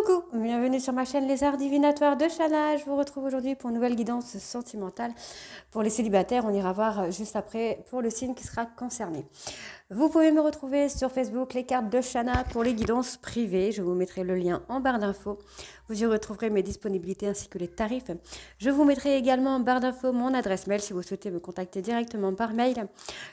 Coucou, bienvenue sur ma chaîne Les Arts Divinatoires de Shana. Je vous retrouve aujourd'hui pour une nouvelle guidance sentimentale. Pour les célibataires, on ira voir juste après pour le signe qui sera concerné. Vous pouvez me retrouver sur Facebook, les cartes de Shana pour les guidances privées. Je vous mettrai le lien en barre d'infos. Vous y retrouverez mes disponibilités ainsi que les tarifs. Je vous mettrai également en barre d'infos mon adresse mail si vous souhaitez me contacter directement par mail.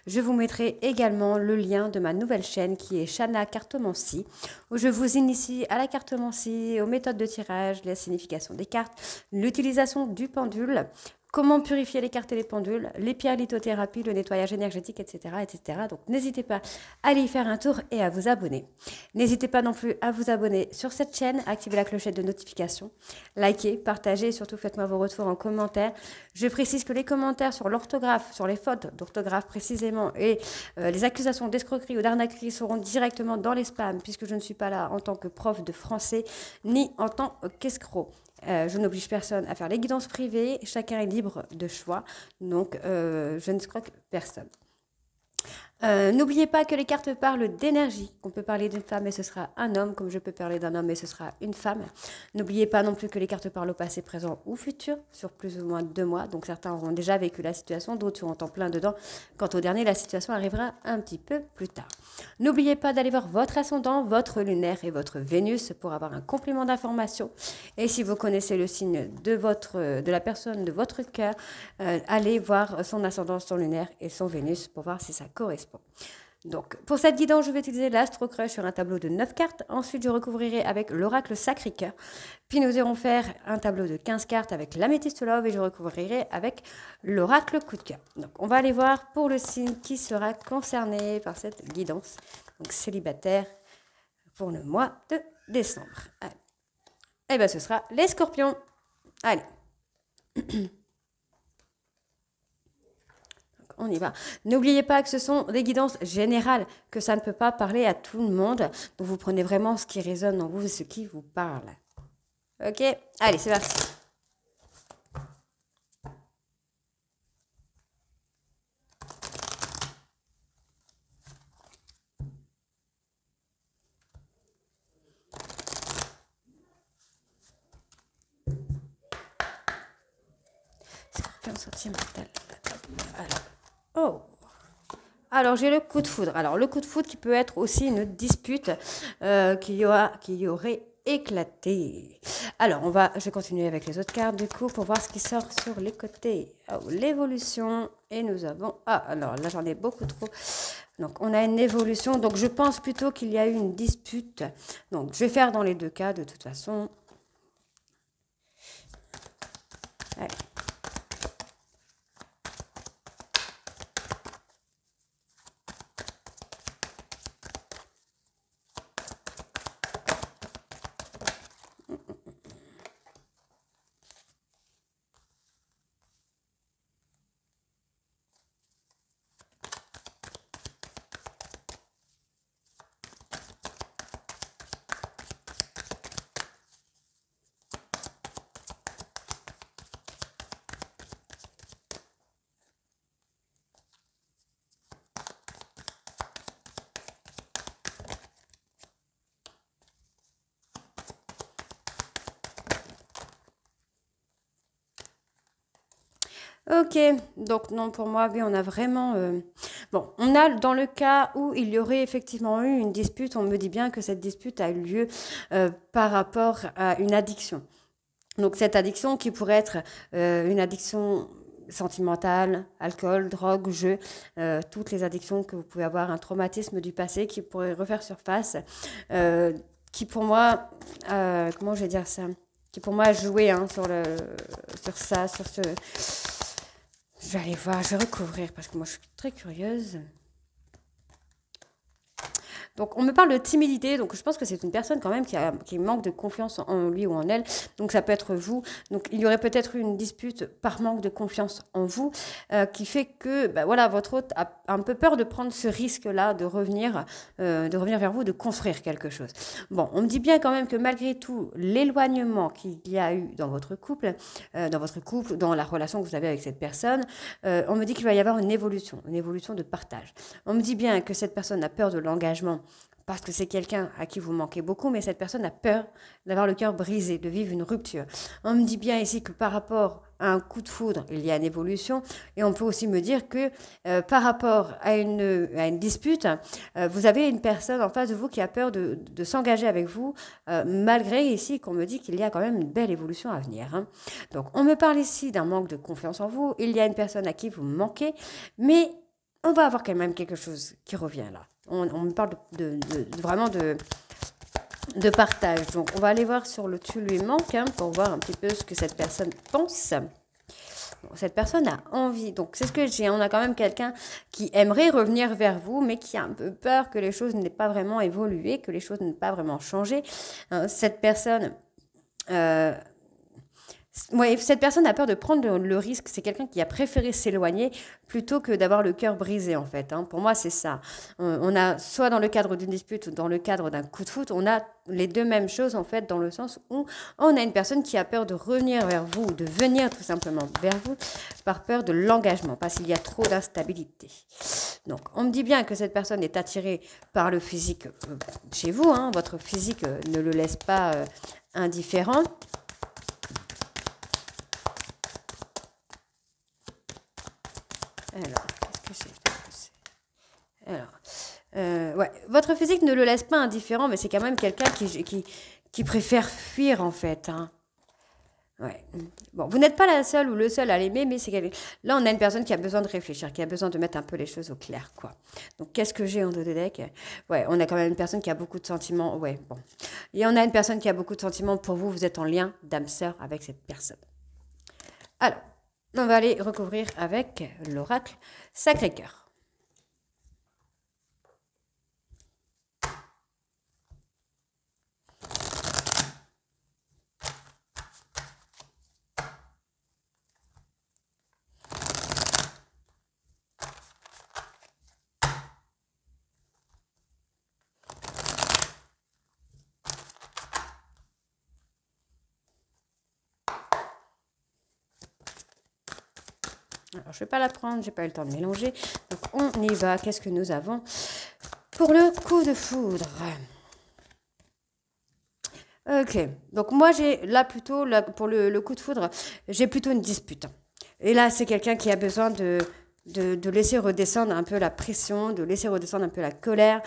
Je vous mettrai également le lien de ma nouvelle chaîne qui est Shana Cartomancie, où je vous initie à la cartomancie, aux méthodes de tirage, la signification des cartes, l'utilisation du pendule, comment purifier les cartes et les pendules, les pierres lithothérapie, le nettoyage énergétique, etc., etc. Donc n'hésitez pas à aller y faire un tour et à vous abonner. N'hésitez pas non plus à vous abonner sur cette chaîne, activer la clochette de notification, liker, partager et surtout faites-moi vos retours en commentaire. Je précise que les commentaires sur l'orthographe, sur les fautes d'orthographe précisément et les accusations d'escroquerie ou d'arnaquerie seront directement dans les spams puisque je ne suis pas là en tant que prof de français ni en tant qu'escroc. Je n'oblige personne à faire les guidances privées, chacun est libre de choix, donc je ne escroque personne. N'oubliez pas que les cartes parlent d'énergie, qu'on peut parler d'une femme et ce sera un homme, comme je peux parler d'un homme et ce sera une femme. N'oubliez pas non plus que les cartes parlent au passé, présent ou futur, sur plus ou moins 2 mois. Donc certains auront déjà vécu la situation, d'autres seront en plein dedans. Quant au dernier, la situation arrivera un petit peu plus tard. N'oubliez pas d'aller voir votre ascendant, votre lunaire et votre Vénus pour avoir un complément d'information. Et si vous connaissez le signe de la personne de votre cœur, allez voir son ascendant, son lunaire et son Vénus pour voir si ça correspond. Donc, pour cette guidance, je vais utiliser l'Astro Crush sur un tableau de 9 cartes. Ensuite, je recouvrirai avec l'Oracle Sacré-Cœur. Puis, nous irons faire un tableau de 15 cartes avec l'Améthyste Love et je recouvrirai avec l'Oracle Coup de Cœur. Donc, on va aller voir pour le signe qui sera concerné par cette guidance. Donc, célibataire pour le mois de décembre. Allez. Et bien, ce sera les Scorpions. Allez. On y va. N'oubliez pas que ce sont des guidances générales, que ça ne peut pas parler à tout le monde. Donc vous prenez vraiment ce qui résonne en vous et ce qui vous parle. Ok? Allez, c'est parti. Scorpion sentimental. Oh! Alors, j'ai le coup de foudre. Alors, le coup de foudre qui peut être aussi une dispute qui aurait éclaté. Alors, je vais continuer avec les autres cartes du coup pour voir ce qui sort sur les côtés. Oh, l'évolution. Et nous avons... Ah, alors là, j'en ai beaucoup trop. Donc, on a une évolution. Donc, je pense plutôt qu'il y a eu une dispute. Donc, je vais faire dans les deux cas de toute façon. Allez. Ok, donc non, pour moi, oui, on a vraiment... Bon, on a dans le cas où il y aurait effectivement eu une dispute, on me dit bien que cette dispute a eu lieu par rapport à une addiction. Donc cette addiction qui pourrait être une addiction sentimentale, alcool, drogue, jeu, toutes les addictions que vous pouvez avoir, un traumatisme du passé qui pourrait refaire surface, qui pour moi, comment je vais dire ça, qui pour moi a joué hein, sur ça, sur ce... Je vais aller voir, je vais recouvrir parce que moi je suis très curieuse. Donc, on me parle de timidité. Donc, je pense que c'est une personne quand même qui manque de confiance en lui ou en elle. Donc, ça peut être vous. Donc, il y aurait peut-être eu une dispute par manque de confiance en vous qui fait que, ben, voilà, votre hôte a un peu peur de prendre ce risque-là, de revenir vers vous, de construire quelque chose. Bon, on me dit bien quand même que malgré tout, l'éloignement qu'il y a eu dans votre couple, dans la relation que vous avez avec cette personne, on me dit qu'il va y avoir une évolution de partage. On me dit bien que cette personne a peur de l'engagement parce que c'est quelqu'un à qui vous manquez beaucoup, mais cette personne a peur d'avoir le cœur brisé, de vivre une rupture. On me dit bien ici que par rapport à un coup de foudre, il y a une évolution, et on peut aussi me dire que par rapport à une dispute, vous avez une personne en face de vous qui a peur de s'engager avec vous, malgré ici qu'on me dit qu'il y a quand même une belle évolution à venir. Hein. Donc on me parle ici d'un manque de confiance en vous, il y a une personne à qui vous manquez, mais on va avoir quand même quelque chose qui revient là. On me parle vraiment de partage. Donc, on va aller voir sur le tu lui manque hein, pour voir un petit peu ce que cette personne pense. Bon, cette personne a envie. Donc, c'est ce que j'ai. On a quand même quelqu'un qui aimerait revenir vers vous, mais qui a un peu peur que les choses n'aient pas vraiment évolué, que les choses n'aient pas vraiment changé. Cette personne... Ouais, cette personne a peur de prendre le risque. C'est quelqu'un qui a préféré s'éloigner plutôt que d'avoir le cœur brisé, en fait. Hein. Pour moi, c'est ça. On a, soit dans le cadre d'une dispute ou dans le cadre d'un coup de foot, on a les deux mêmes choses, en fait, dans le sens où on a une personne qui a peur de revenir vers vous, ou de venir tout simplement vers vous, par peur de l'engagement, parce qu'il y a trop d'instabilité. Donc, on me dit bien que cette personne est attirée par le physique chez vous. Hein. Votre physique ne le laisse pas indifférent. Alors, qu'est-ce que j'ai? Alors, ouais, votre physique ne le laisse pas indifférent, mais c'est quand même quelqu'un qui préfère fuir, en fait. Hein. Ouais. Bon, vous n'êtes pas la seule ou le seul à l'aimer, mais là, on a une personne qui a besoin de réfléchir, qui a besoin de mettre un peu les choses au clair, quoi. Donc, qu'est-ce que j'ai en dos de deck? Ouais, on a quand même une personne qui a beaucoup de sentiments. Ouais, bon. Et on a une personne qui a beaucoup de sentiments pour vous. Vous êtes en lien d'âme sœur avec cette personne. Alors, on va aller recouvrir avec l'oracle Sacré-Cœur. Alors, je ne vais pas la prendre, j'ai pas eu le temps de mélanger. Donc, on y va. Qu'est-ce que nous avons pour le coup de foudre? Ok. Donc, moi, j'ai là plutôt, là, pour le coup de foudre, j'ai plutôt une dispute. Et là, c'est quelqu'un qui a besoin de laisser redescendre un peu la pression, de laisser redescendre un peu la colère.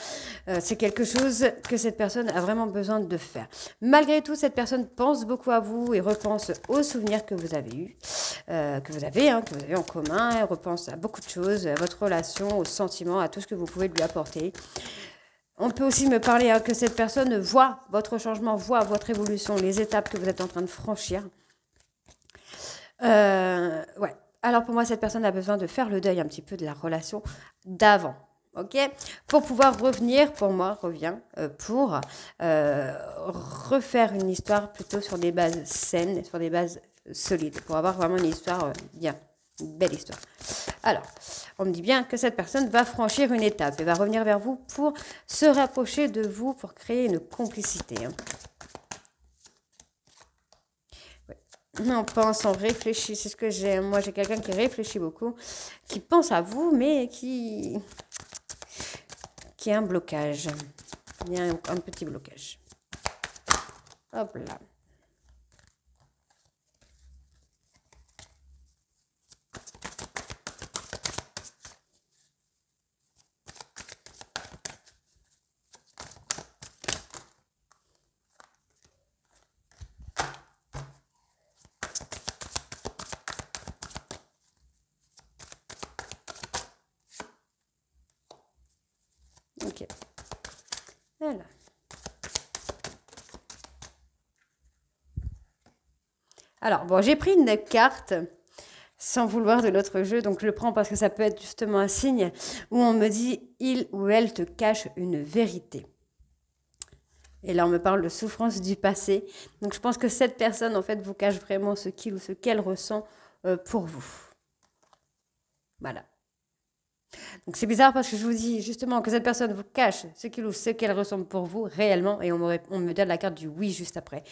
C'est quelque chose que cette personne a vraiment besoin de faire. Malgré tout, cette personne pense beaucoup à vous et repense aux souvenirs que vous avez eus, que vous avez en commun. Elle repense à beaucoup de choses, à votre relation, aux sentiments, à tout ce que vous pouvez lui apporter. On peut aussi me parler que cette personne voit votre changement, voit votre évolution, les étapes que vous êtes en train de franchir. Ouais. Alors pour moi, cette personne a besoin de faire le deuil un petit peu de la relation d'avant. Ok, pour pouvoir revenir, pour moi, pour refaire une histoire plutôt sur des bases saines, sur des bases solides, pour avoir vraiment une histoire bien, une belle histoire. Alors, on me dit bien que cette personne va franchir une étape et va revenir vers vous pour se rapprocher de vous, pour créer une complicité. Hein. On pense, on réfléchit, c'est ce que j'ai. Moi, j'ai quelqu'un qui réfléchit beaucoup, qui pense à vous, mais qui a un blocage. Il y a un petit blocage. Hop là. Ok. Voilà. Alors, bon, j'ai pris une carte sans vouloir de l'autre jeu, donc je le prends parce que ça peut être justement un signe où on me dit « il ou elle te cache une vérité ». Et là, on me parle de souffrance du passé. Donc, je pense que cette personne, en fait, vous cache vraiment ce qu'il ou ce qu'elle ressent pour vous. Voilà. Donc c'est bizarre parce que je vous dis justement que cette personne vous cache ce qu'il ou ce qu'elle ressemble pour vous réellement et on me donne la carte du oui juste après.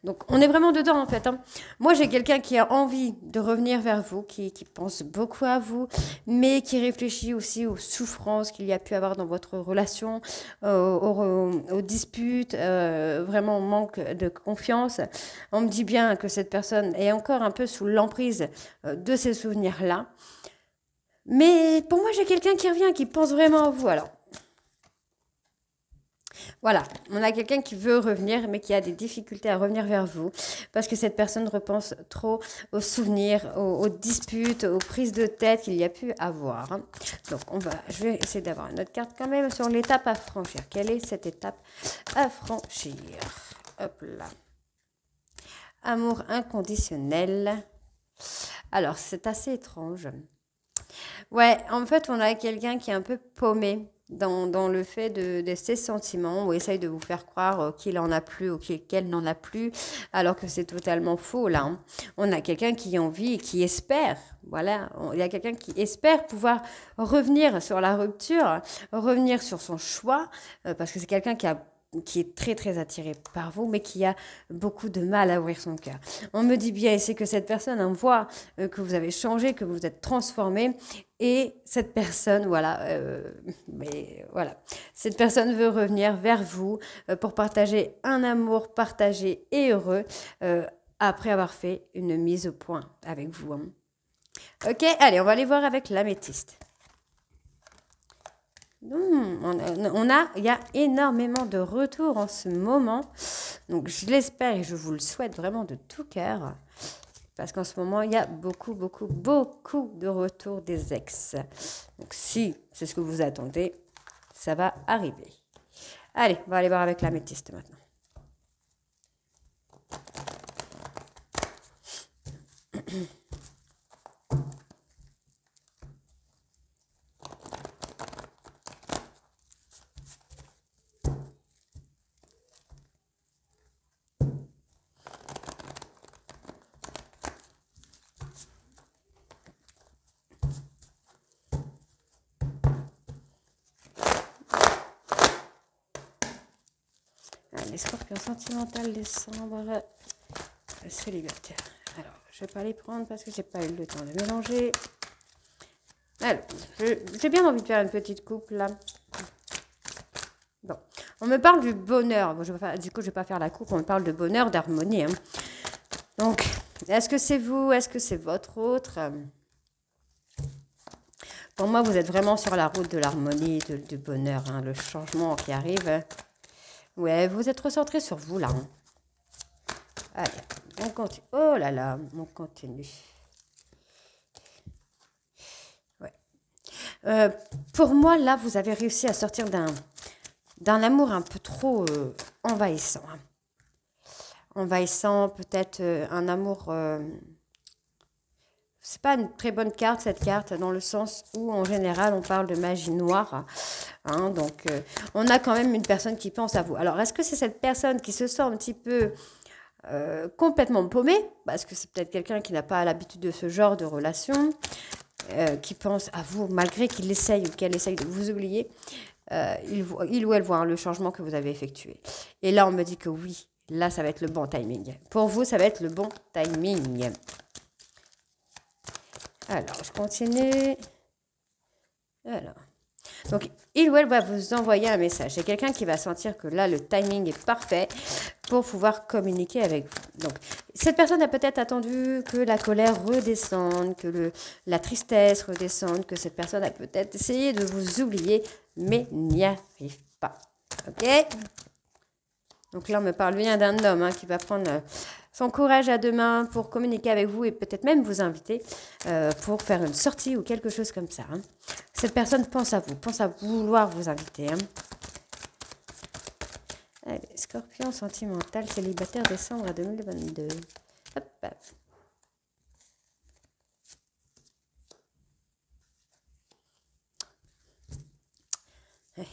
Donc on est vraiment dedans en fait, hein. Moi j'ai quelqu'un qui a envie de revenir vers vous, qui pense beaucoup à vous, mais qui réfléchit aussi aux souffrances qu'il y a pu avoir dans votre relation, aux disputes, vraiment au manque de confiance. On me dit bien que cette personne est encore un peu sous l'emprise de ces souvenirs-là. Mais pour moi, j'ai quelqu'un qui revient, qui pense vraiment à vous. Alors, voilà, on a quelqu'un qui veut revenir, mais qui a des difficultés à revenir vers vous, parce que cette personne repense trop aux souvenirs, aux disputes, aux prises de tête qu'il y a pu avoir, hein. Donc, je vais essayer d'avoir une autre carte quand même sur l'étape à franchir. Quelle est cette étape à franchir? Hop là. Amour inconditionnel. Alors, c'est assez étrange. Ouais, en fait, on a quelqu'un qui est un peu paumé dans le fait de ses sentiments, ou essaye de vous faire croire qu'il en a plus ou qu'elle n'en a plus, alors que c'est totalement faux, là, hein. On a quelqu'un qui a envie et qui espère, voilà, il y a quelqu'un qui espère pouvoir revenir sur la rupture, revenir sur son choix, parce que c'est quelqu'un qui est très très attiré par vous, mais qui a beaucoup de mal à ouvrir son cœur. On me dit bien ici que cette personne en voit que vous avez changé, que vous êtes transformé, et cette personne, voilà, mais voilà, cette personne veut revenir vers vous pour partager un amour partagé et heureux après avoir fait une mise au point avec vous, hein. Ok, allez, on va aller voir avec l'améthyste. Il y a énormément de retours en ce moment. Donc, je l'espère et je vous le souhaite vraiment de tout cœur. Parce qu'en ce moment, il y a beaucoup, beaucoup, beaucoup de retours des ex. Donc, si c'est ce que vous attendez, ça va arriver. Allez, on va aller voir avec l'améthyste maintenant. Les scorpions sentimentales, décembre, célibataire. Alors, je ne vais pas les prendre parce que j'ai pas eu le temps de mélanger. Alors, j'ai bien envie de faire une petite coupe là. Bon, on me parle du bonheur. Bon, du coup, je ne vais pas faire la coupe. On me parle de bonheur, d'harmonie, hein. Donc, est-ce que c'est vous? Est-ce que c'est votre autre? Pour moi, vous êtes vraiment sur la route de l'harmonie, du bonheur, hein, le changement qui arrive. Ouais, vous êtes recentré sur vous là, hein. Allez, on continue. Oh là là, on continue. Ouais. Pour moi, là, vous avez réussi à sortir d'un amour un peu trop envahissant, hein. Envahissant, peut-être un amour... c'est pas une très bonne carte, cette carte, dans le sens où, en général, on parle de magie noire, hein. Donc, on a quand même une personne qui pense à vous. Alors, est-ce que c'est cette personne qui se sent un petit peu complètement paumée, parce que c'est peut-être quelqu'un qui n'a pas l'habitude de ce genre de relation, qui pense à vous, malgré qu'il essaye ou qu'elle essaye de vous oublier, il ou elle voit, hein, le changement que vous avez effectué. Et là, on me dit que oui, là, ça va être le bon timing. Pour vous, ça va être le bon timing. Alors, je continue. Alors. Donc, il ou elle va vous envoyer un message. C'est quelqu'un qui va sentir que là, le timing est parfait pour pouvoir communiquer avec vous. Donc, cette personne a peut-être attendu que la colère redescende, que la tristesse redescende, que cette personne a peut-être essayé de vous oublier, mais n'y arrive pas. Ok? Donc là, on me parle bien d'un homme, hein, qui va prendre son courage à deux mains pour communiquer avec vous et peut-être même vous inviter pour faire une sortie ou quelque chose comme ça, hein. Cette personne pense à vouloir vous inviter, hein. Allez, Scorpion sentimental, célibataire, décembre 2022. Hop, hop.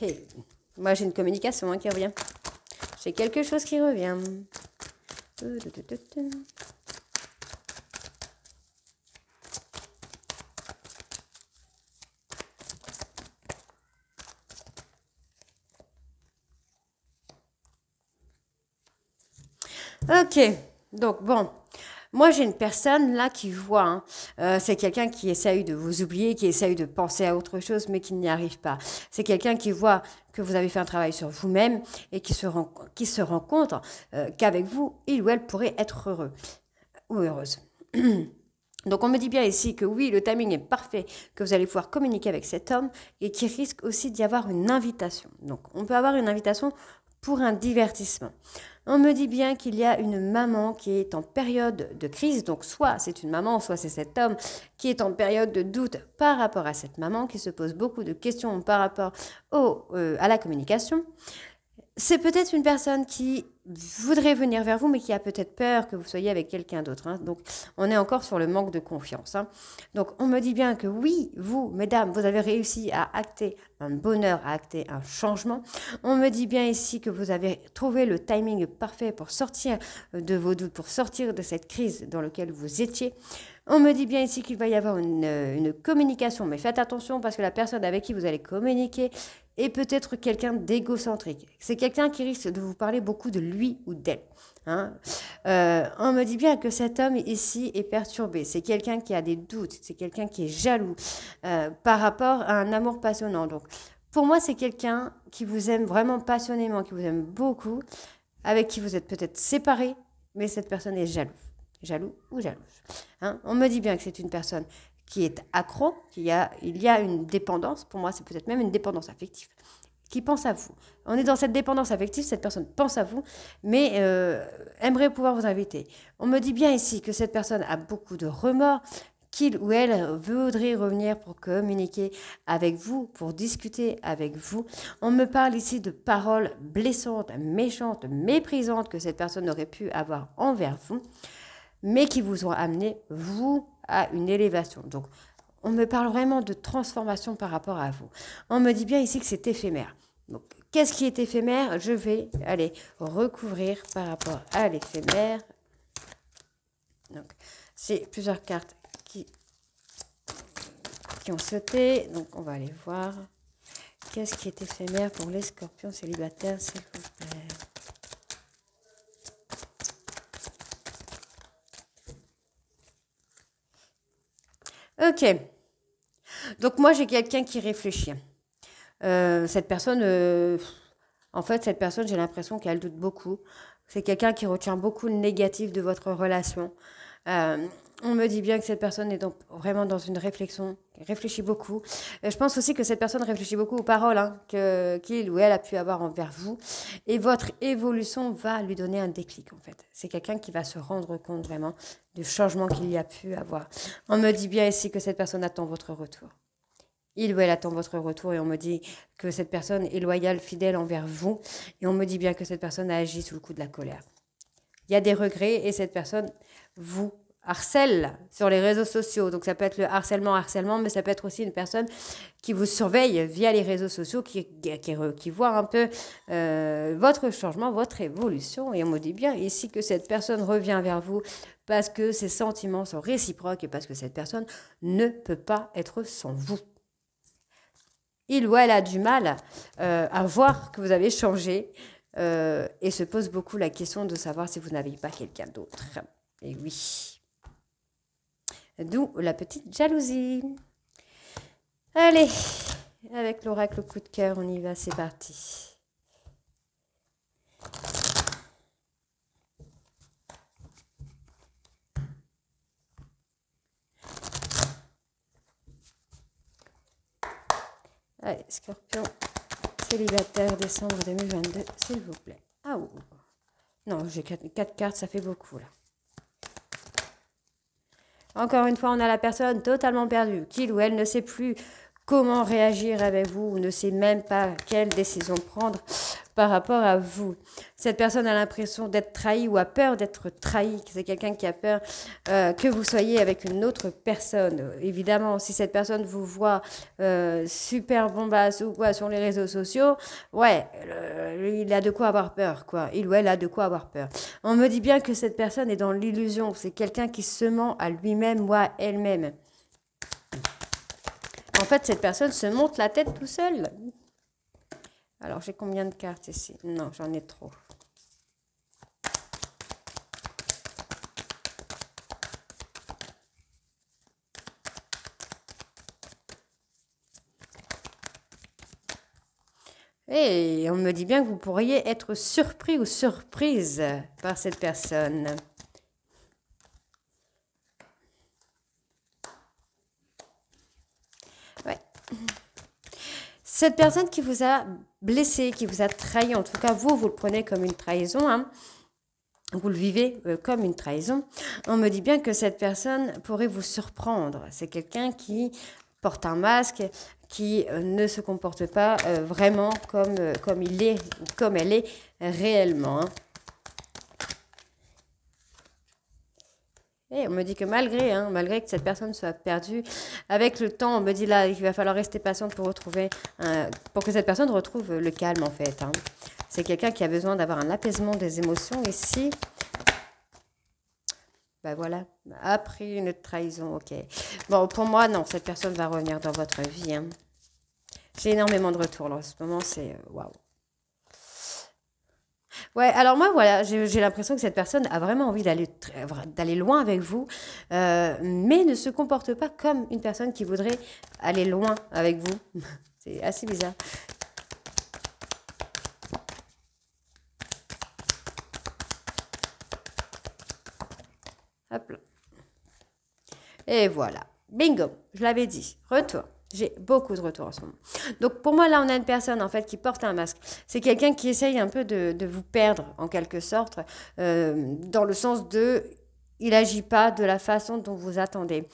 Hey. Moi, j'ai une communication, hein, qui revient. J'ai quelque chose qui revient. Ok, donc bon, moi j'ai une personne là qui voit, hein, c'est quelqu'un qui essaye de vous oublier, qui essaye de penser à autre chose, mais qui n'y arrive pas. C'est quelqu'un qui voit que vous avez fait un travail sur vous-même et qui se rend compte qu'avec vous, il ou elle pourrait être heureux ou heureuse. Donc on me dit bien ici que oui, le timing est parfait, que vous allez pouvoir communiquer avec cet homme et qu'il risque aussi d'y avoir une invitation. Donc on peut avoir une invitation pour un divertissement. On me dit bien qu'il y a une maman qui est en période de crise, donc soit c'est une maman, soit c'est cet homme qui est en période de doute par rapport à cette maman, qui se pose beaucoup de questions par rapport à la communication. C'est peut-être une personne qui voudrait venir vers vous, mais qui a peut-être peur que vous soyez avec quelqu'un d'autre. Hein. Donc, on est encore sur le manque de confiance. Hein. Donc, on me dit bien que oui, vous, mesdames, vous avez réussi à acter un bonheur, à acter un changement. On me dit bien ici que vous avez trouvé le timing parfait pour sortir de vos doutes, pour sortir de cette crise dans laquelle vous étiez. On me dit bien ici qu'il va y avoir une communication, mais faites attention parce que la personne avec qui vous allez communiquer est peut-être quelqu'un d'égocentrique. C'est quelqu'un qui risque de vous parler beaucoup de lui ou d'elle. Hein. On me dit bien que cet homme ici est perturbé. C'est quelqu'un qui a des doutes, c'est quelqu'un qui est jaloux par rapport à un amour passionnant. Donc, pour moi, c'est quelqu'un qui vous aime vraiment passionnément, qui vous aime beaucoup, avec qui vous êtes peut-être séparés, mais cette personne est jalouse. Jaloux ou jalouse. Hein. On me dit bien que c'est une personne qui est accro, il y a une dépendance, pour moi c'est peut-être même une dépendance affective, qui pense à vous. On est dans cette dépendance affective, cette personne pense à vous, mais aimerait pouvoir vous inviter. On me dit bien ici que cette personne a beaucoup de remords, qu'il ou elle voudrait revenir pour communiquer avec vous, pour discuter avec vous. On me parle ici de paroles blessantes, méchantes, méprisantes que cette personne aurait pu avoir envers vous, mais qui vous ont amené, vous, à une élévation. Donc, on me parle vraiment de transformation par rapport à vous. On me dit bien ici que c'est éphémère. Donc, qu'est-ce qui est éphémère? Je vais aller recouvrir par rapport à l'éphémère. Donc, c'est plusieurs cartes qui ont sauté. Donc, on va aller voir. Qu'est-ce qui est éphémère pour les scorpions célibataires, s'il vous plaît? Ok. Donc moi, j'ai quelqu'un qui réfléchit. Cette personne, en fait, cette personne, j'ai l'impression qu'elle doute beaucoup. C'est quelqu'un qui retient beaucoup le négatif de votre relation. Euh, on me dit bien que cette personne est donc vraiment dans une réflexion, réfléchit beaucoup. Je pense aussi que cette personne réfléchit beaucoup aux paroles hein, qu'il ou elle a pu avoir envers vous. Et votre évolution va lui donner un déclic, en fait. C'est quelqu'un qui va se rendre compte vraiment du changement qu'il y a pu avoir. On me dit bien ici que cette personne attend votre retour. Il ou elle attend votre retour et on me dit que cette personne est loyale, fidèle envers vous. Et on me dit bien que cette personne a agi sous le coup de la colère. Il y a des regrets et cette personne vous harcèle sur les réseaux sociaux. Donc ça peut être le harcèlement, mais ça peut être aussi une personne qui vous surveille via les réseaux sociaux, qui voit un peu votre changement, votre évolution. Et on me dit bien ici que cette personne revient vers vous parce que ses sentiments sont réciproques et parce que cette personne ne peut pas être sans vous. Il ou elle a du mal à voir que vous avez changé et se pose beaucoup la question de savoir si vous n'avez pas quelqu'un d'autre. Et oui. D'où la petite jalousie. Allez, avec l'oracle coup de cœur, on y va, c'est parti. Allez, Scorpion, célibataire, décembre 2022, s'il vous plaît. Ah oh. Non, j'ai 4 cartes, ça fait beaucoup là. Encore une fois, on a la personne totalement perdue, qu'il ou elle ne sait plus comment réagir avec vous, ou ne sait même pas quelle décision prendre par rapport à vous. Cette personne a l'impression d'être trahie ou a peur d'être trahie. C'est quelqu'un qui a peur que vous soyez avec une autre personne. Évidemment, si cette personne vous voit super bombasse ou quoi sur les réseaux sociaux, ouais, il a de quoi avoir peur, quoi. Il ou elle a de quoi avoir peur. On me dit bien que cette personne est dans l'illusion. C'est quelqu'un qui se ment à lui-même ou à elle-même. En fait, cette personne se monte la tête tout seul. Alors, j'ai combien de cartes ici? Non, j'en ai trop. Et on me dit bien que vous pourriez être surpris ou surprise par cette personne. Ouais. Cette personne qui vous a blessé, qui vous a trahi, en tout cas vous le prenez comme une trahison, hein. Vous le vivez comme une trahison. On me dit bien que cette personne pourrait vous surprendre. C'est quelqu'un qui porte un masque, qui ne se comporte pas vraiment comme il est, comme elle est réellement, hein. Et on me dit que malgré que cette personne soit perdue, avec le temps, on me dit là qu'il va falloir rester patiente pour pour que cette personne retrouve le calme en fait, hein. C'est quelqu'un qui a besoin d'avoir un apaisement des émotions ici. Ben voilà, après une trahison, ok. Bon, pour moi, non, cette personne va revenir dans votre vie, hein. J'ai énormément de retours là, en ce moment, c'est waouh. Ouais, alors moi, voilà, j'ai l'impression que cette personne a vraiment envie d'aller loin avec vous, mais ne se comporte pas comme une personne qui voudrait aller loin avec vous. C'est assez bizarre. Hop là. Et voilà. Bingo, je l'avais dit. Retour. J'ai beaucoup de retours en ce moment. Donc pour moi, là, on a une personne en fait qui porte un masque. C'est quelqu'un qui essaye un peu de vous perdre en quelque sorte, dans le sens de, il n'agit pas de la façon dont vous attendez.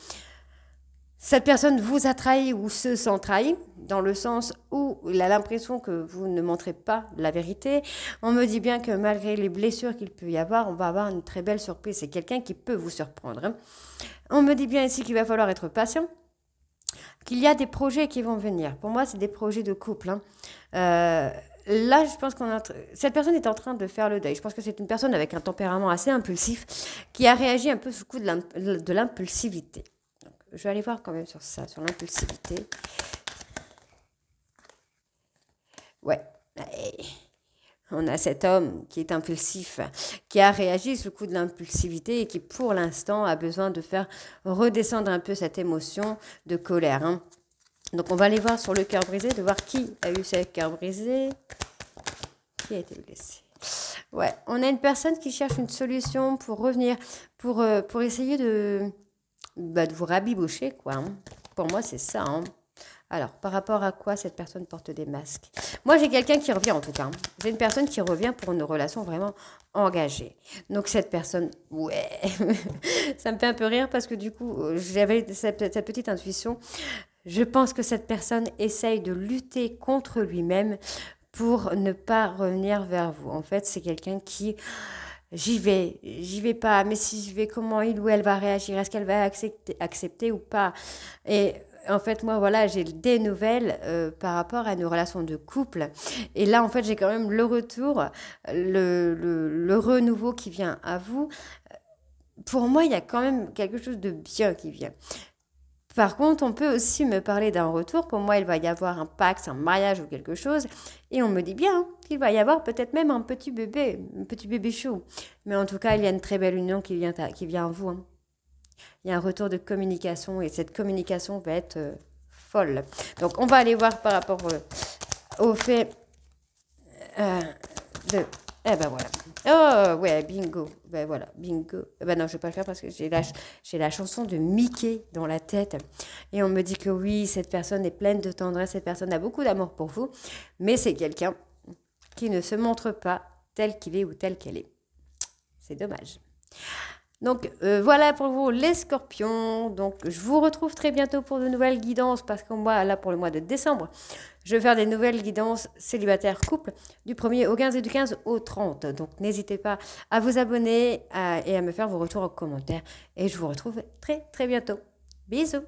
Cette personne vous a trahi ou se sent trahi, dans le sens où il a l'impression que vous ne montrez pas la vérité. On me dit bien que malgré les blessures qu'il peut y avoir, on va avoir une très belle surprise. C'est quelqu'un qui peut vous surprendre, hein. On me dit bien ici qu'il va falloir être patient, qu'il y a des projets qui vont venir. Pour moi, c'est des projets de couple, hein. Là, je pense cette personne est en train de faire le deuil. Je pense que c'est une personne avec un tempérament assez impulsif qui a réagi un peu sous le coup de l'impulsivité. Je vais aller voir quand même sur ça, sur l'impulsivité. Ouais. On a cet homme qui est impulsif, qui a réagi sous le coup de l'impulsivité et qui, pour l'instant, a besoin de faire redescendre un peu cette émotion de colère, hein. Donc, on va aller voir sur le cœur brisé, de voir qui a eu ce cœur brisé, qui a été blessé. Ouais, on a une personne qui cherche une solution pour revenir, pour essayer de vous rabibocher, quoi, hein. Pour moi, c'est ça, hein. Alors, par rapport à quoi cette personne porte des masques? Moi, j'ai quelqu'un qui revient, en tout cas, hein. J'ai une personne qui revient pour une relation vraiment engagée. Donc, cette personne, ouais, ça me fait un peu rire parce que du coup, j'avais cette petite intuition. Je pense que cette personne essaye de lutter contre lui-même pour ne pas revenir vers vous. En fait, c'est quelqu'un qui... j'y vais pas, mais si j'y vais, comment il ou elle va réagir? Est-ce qu'elle va accepter ou pas? Et en fait, moi, voilà, j'ai des nouvelles par rapport à une relation de couple. Et là, en fait, j'ai quand même le retour, le renouveau qui vient à vous. Pour moi, il y a quand même quelque chose de bien qui vient. Par contre, on peut aussi me parler d'un retour. Pour moi, il va y avoir un pacte, un mariage ou quelque chose. Et on me dit bien qu'il va y avoir peut-être même un petit bébé chou. Mais en tout cas, il y a une très belle union qui vient à vous, hein. Il y a un retour de communication et cette communication va être folle. Donc, on va aller voir par rapport au fait de... Eh ben voilà. Oh, ouais, bingo. Ben voilà, bingo. Ben non, je vais pas le faire parce que j'ai la chanson de Mickey dans la tête. Et on me dit que oui, cette personne est pleine de tendresse, cette personne a beaucoup d'amour pour vous. Mais c'est quelqu'un qui ne se montre pas tel qu'il est ou telle qu'elle est. C'est dommage. Donc voilà pour vous les scorpions. Donc je vous retrouve très bientôt pour de nouvelles guidances parce que moi là pour le mois de décembre, je vais faire des nouvelles guidances célibataires couple du 1er au 15 et du 15 au 30. Donc n'hésitez pas à vous abonner et à me faire vos retours en commentaire et je vous retrouve très très bientôt. Bisous.